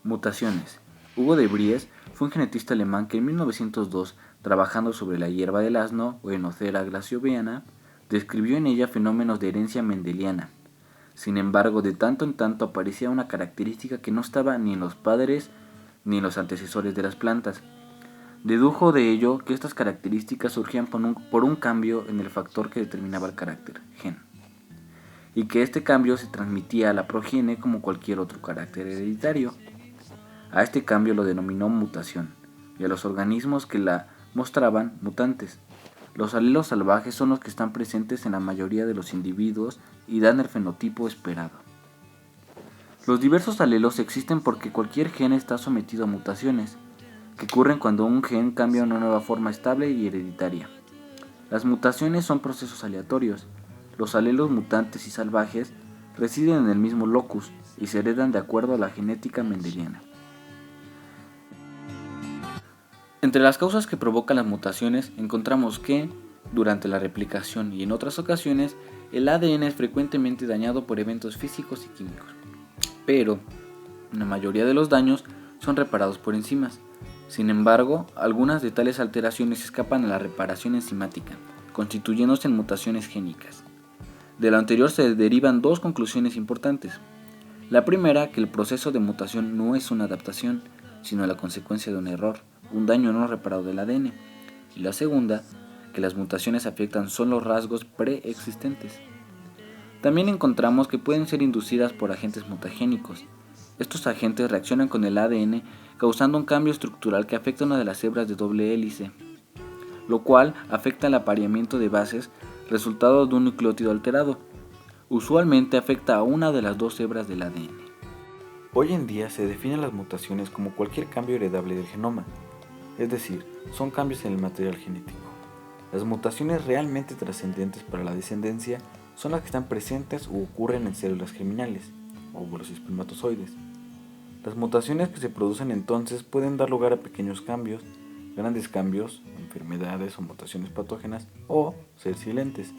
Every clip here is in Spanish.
Mutaciones. Hugo de Vries fue un genetista alemán que en 1902, trabajando sobre la hierba del asno o Enocera glacioviana, describió en ella fenómenos de herencia mendeliana. Sin embargo, de tanto en tanto aparecía una característica que no estaba ni en los padres ni en los antecesores de las plantas. Dedujo de ello que estas características surgían por un cambio en el factor que determinaba el carácter, gen, y que este cambio se transmitía a la progenie como cualquier otro carácter hereditario. A este cambio lo denominó mutación, y a los organismos que la mostraban mutantes. Los alelos salvajes son los que están presentes en la mayoría de los individuos y dan el fenotipo esperado. Los diversos alelos existen porque cualquier gen está sometido a mutaciones, que ocurren cuando un gen cambia a una nueva forma estable y hereditaria. Las mutaciones son procesos aleatorios. Los alelos mutantes y salvajes residen en el mismo locus y se heredan de acuerdo a la genética mendeliana. Entre las causas que provocan las mutaciones encontramos que, durante la replicación y en otras ocasiones, el ADN es frecuentemente dañado por eventos físicos y químicos, pero la mayoría de los daños son reparados por enzimas. Sin embargo, algunas de tales alteraciones escapan a la reparación enzimática, constituyéndose en mutaciones génicas. De lo anterior se derivan dos conclusiones importantes. La primera, que el proceso de mutación no es una adaptación, sino la consecuencia de un error, un daño no reparado del ADN. Y la segunda, que las mutaciones afectan solo rasgos preexistentes. También encontramos que pueden ser inducidas por agentes mutagénicos. Estos agentes reaccionan con el ADN causando un cambio estructural que afecta a una de las hebras de doble hélice, lo cual afecta el apareamiento de bases, resultado de un nucleótido alterado. Usualmente afecta a una de las dos hebras del ADN. Hoy en día se definen las mutaciones como cualquier cambio heredable del genoma, es decir, son cambios en el material genético. Las mutaciones realmente trascendentes para la descendencia son las que están presentes o ocurren en células germinales, óvulos y espermatozoides. Las mutaciones que se producen entonces pueden dar lugar a pequeños cambios, grandes cambios, enfermedades o mutaciones patógenas, o ser silentes.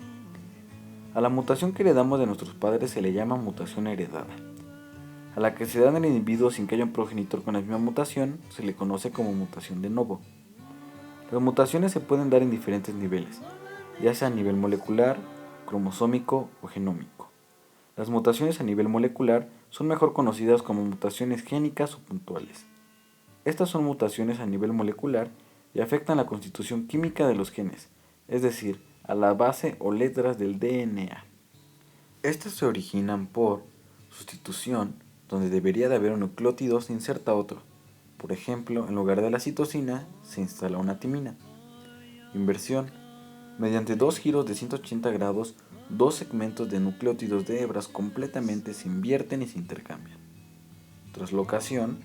A la mutación que heredamos de nuestros padres se le llama mutación heredada. A la que se da en el individuo sin que haya un progenitor con la misma mutación se le conoce como mutación de novo. Las mutaciones se pueden dar en diferentes niveles, ya sea a nivel molecular, cromosómico o genómico. Las mutaciones a nivel molecular son mejor conocidas como mutaciones génicas o puntuales. Estas son mutaciones a nivel molecular y afectan la constitución química de los genes, es decir, a la base o letras del DNA. Estas se originan por sustitución, donde debería de haber un nucleótido se inserta otro. Por ejemplo, en lugar de la citosina se instala una timina. Inversión. Mediante dos giros de 180 grados, dos segmentos de nucleótidos de hebras completamente se invierten y se intercambian. Translocación,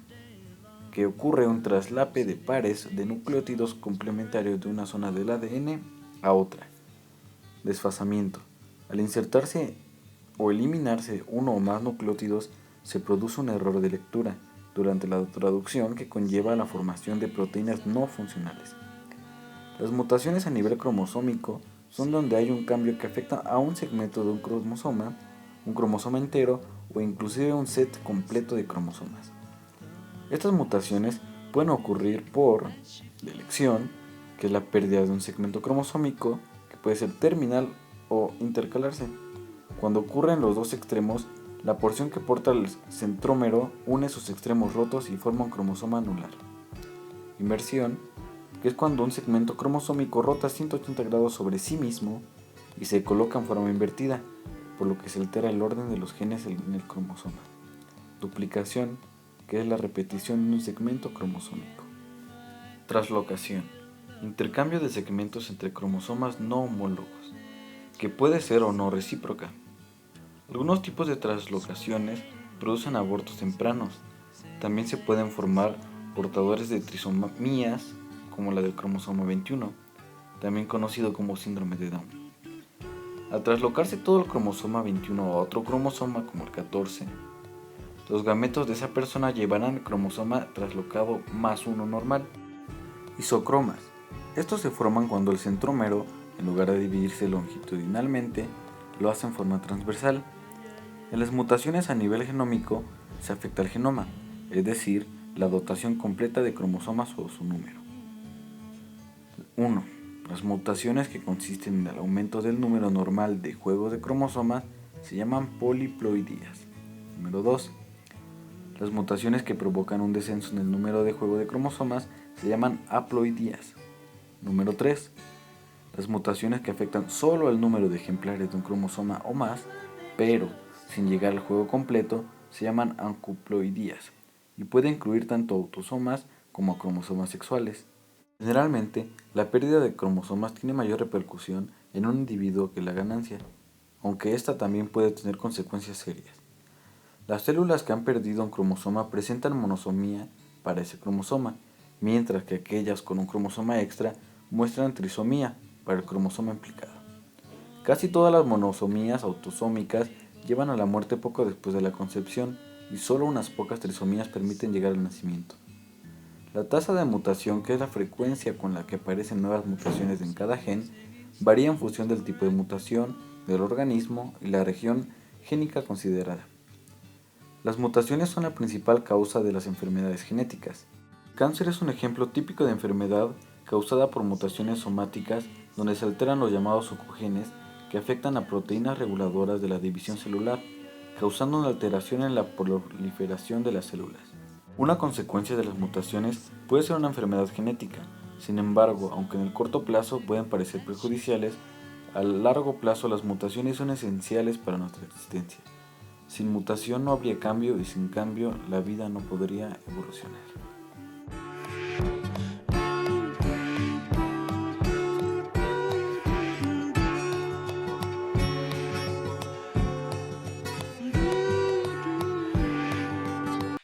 que ocurre un traslape de pares de nucleótidos complementarios de una zona del ADN a otra. Desfasamiento. Al insertarse o eliminarse uno o más nucleótidos, se produce un error de lectura durante la traducción que conlleva la formación de proteínas no funcionales. Las mutaciones a nivel cromosómico son donde hay un cambio que afecta a un segmento de un cromosoma entero o inclusive un set completo de cromosomas. Estas mutaciones pueden ocurrir por delección, que es la pérdida de un segmento cromosómico, que puede ser terminal o intercalarse. Cuando ocurren los dos extremos, la porción que porta el centrómero une sus extremos rotos y forma un cromosoma anular. Inversión, que es cuando un segmento cromosómico rota 180 grados sobre sí mismo y se coloca en forma invertida, por lo que se altera el orden de los genes en el cromosoma. Duplicación, que es la repetición de un segmento cromosómico. Translocación, intercambio de segmentos entre cromosomas no homólogos, que puede ser o no recíproca. Algunos tipos de translocaciones producen abortos tempranos. También se pueden formar portadores de trisomías, como la del cromosoma 21, también conocido como síndrome de Down. Al traslocarse todo el cromosoma 21 a otro cromosoma, como el 14, los gametos de esa persona llevarán el cromosoma traslocado más uno normal. Isocromas. Estos se forman cuando el centrómero, en lugar de dividirse longitudinalmente, lo hace en forma transversal. En las mutaciones a nivel genómico se afecta al genoma, es decir, la dotación completa de cromosomas o su número. 1. Las mutaciones que consisten en el aumento del número normal de juegos de cromosomas se llaman poliploidías. Número 2. Las mutaciones que provocan un descenso en el número de juegos de cromosomas se llaman haploidías. Número 3. Las mutaciones que afectan solo al número de ejemplares de un cromosoma o más, pero sin llegar al juego completo, se llaman ancuploidías y puede incluir tanto autosomas como cromosomas sexuales. Generalmente, la pérdida de cromosomas tiene mayor repercusión en un individuo que la ganancia, aunque esta también puede tener consecuencias serias. Las células que han perdido un cromosoma presentan monosomía para ese cromosoma, mientras que aquellas con un cromosoma extra muestran trisomía para el cromosoma implicado. Casi todas las monosomías autosómicas llevan a la muerte poco después de la concepción y solo unas pocas trisomías permiten llegar al nacimiento. La tasa de mutación, que es la frecuencia con la que aparecen nuevas mutaciones en cada gen, varía en función del tipo de mutación, del organismo y la región génica considerada. Las mutaciones son la principal causa de las enfermedades genéticas. El cáncer es un ejemplo típico de enfermedad causada por mutaciones somáticas donde se alteran los llamados oncogenes que afectan a proteínas reguladoras de la división celular, causando una alteración en la proliferación de las células. Una consecuencia de las mutaciones puede ser una enfermedad genética. Sin embargo, aunque en el corto plazo pueden parecer perjudiciales, a largo plazo las mutaciones son esenciales para nuestra existencia. Sin mutación no habría cambio y sin cambio la vida no podría evolucionar.